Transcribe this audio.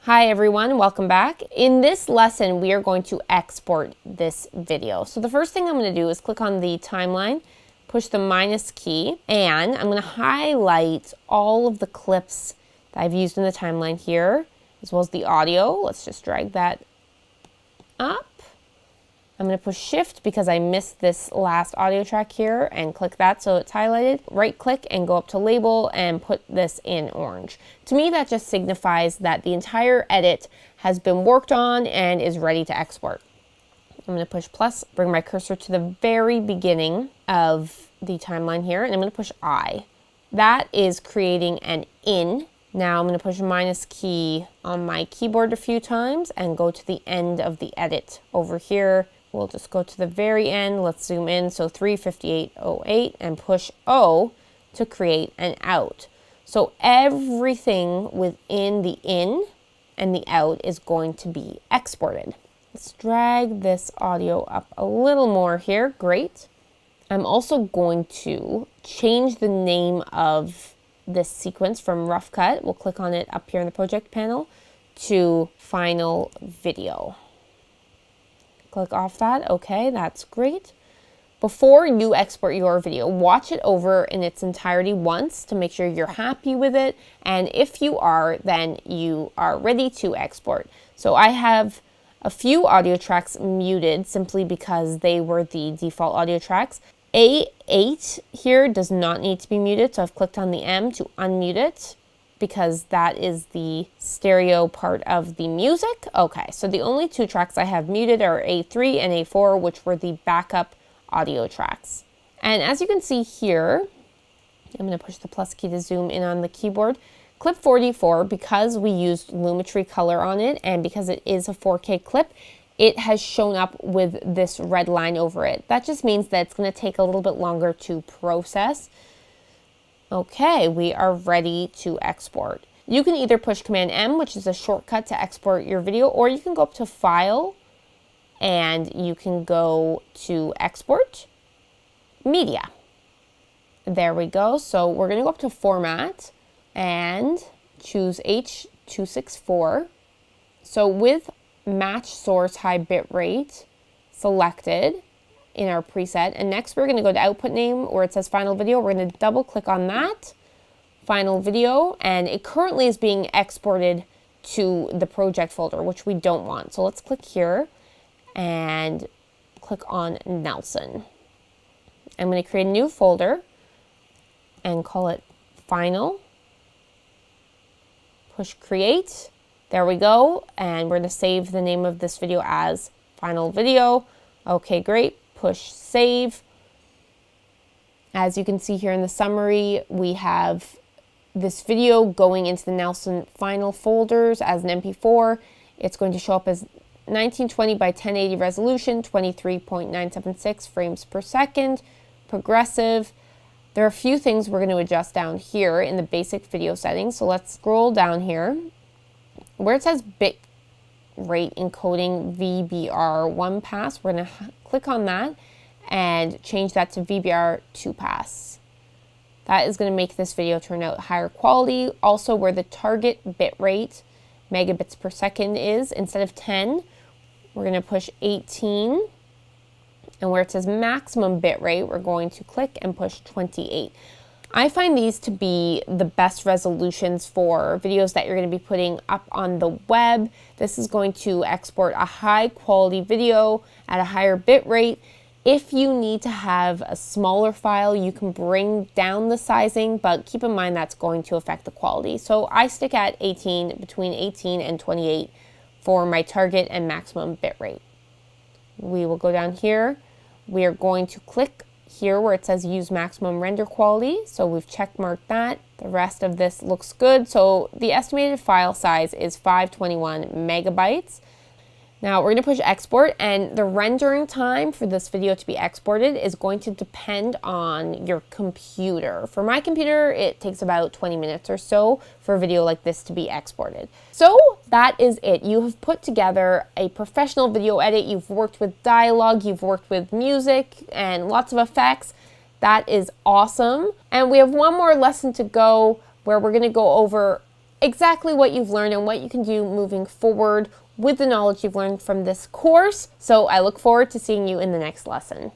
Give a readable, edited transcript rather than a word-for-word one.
Hi everyone, welcome back. In this lesson, we are going to export this video. So the first thing I'm going to do is click on the timeline, push the minus key, and I'm going to highlight all of the clips that I've used in the timeline here, as well as the audio. Let's just drag that up. I'm going to push shift because I missed this last audio track here and click that so it's highlighted. Right click and go up to label and put this in orange. To me, that just signifies that the entire edit has been worked on and is ready to export. I'm going to push plus, bring my cursor to the very beginning of the timeline here, and I'm going to push I. That is creating an in. Now I'm going to push minus key on my keyboard a few times and go to the end of the edit over here. We'll just go to the very end. Let's zoom in. So 35808 and push O to create an out. So everything within the in and the out is going to be exported. Let's drag this audio up a little more here. Great. I'm also going to change the name of this sequence from rough cut. We'll click on it up here in the project panel to final video. Click off that. Okay, that's great. Before you export your video, watch it over in its entirety once to make sure you're happy with it. And if you are, then you are ready to export. So I have a few audio tracks muted simply because they were the default audio tracks. A8 here does not need to be muted, so I've clicked on the M to unmute it, because that is the stereo part of the music. Okay, so the only two tracks I have muted are A3 and A4, which were the backup audio tracks. And as you can see here, I'm going to push the plus key to zoom in on the keyboard. Clip 44, because we used Lumetri color on it and because it is a 4K clip, it has shown up with this red line over it. That just means that it's going to take a little bit longer to process. Okay, we are ready to export. You can either push Command M, which is a shortcut to export your video, or you can go up to File and you can go to Export, Media. There we go. So we're going to go up to Format and choose H.264. So with Match Source High Bitrate selected in our preset, and next we're going to go to output name where it says final video. We're going to double click on that final video, and it currently is being exported to the project folder, which we don't want. So let's click here and click on Nelson. I'm going to create a new folder and call it final. Push create. There we go, and we're going to save the name of this video as final video. Okay, great. Push save. As you can see here in the summary, we have this video going into the Nelson final folders as an MP4. It's going to show up as 1920 by 1080 resolution, 23.976 frames per second, progressive. There are a few things we're going to adjust down here in the basic video settings. So let's scroll down here where it says bit rate encoding VBR 1 pass. We're going to click on that and change that to VBR 2 pass. That is going to make this video turn out higher quality. Also, where the target bit rate megabits per second is, instead of 10, we're going to push 18. And where it says maximum bit rate, we're going to click and push 28. I find these to be the best resolutions for videos that you're going to be putting up on the web. This is going to export a high quality video at a higher bit rate. If you need to have a smaller file, you can bring down the sizing, but keep in mind that's going to affect the quality. So I stick at 18, between 18 and 28 for my target and maximum bit rate. We will go down here. We are going to click here where it says use maximum render quality. So we've check marked that. The rest of this looks good. So the estimated file size is 521 megabytes. Now we're going to push export, and the rendering time for this video to be exported is going to depend on your computer. For my computer, it takes about 20 minutes or so for a video like this to be exported. So that is it. You have put together a professional video edit. You've worked with dialogue, you've worked with music and lots of effects. That is awesome. And we have one more lesson to go where we're going to go over exactly what you've learned and what you can do moving forward with the knowledge you've learned from this course. So I look forward to seeing you in the next lesson.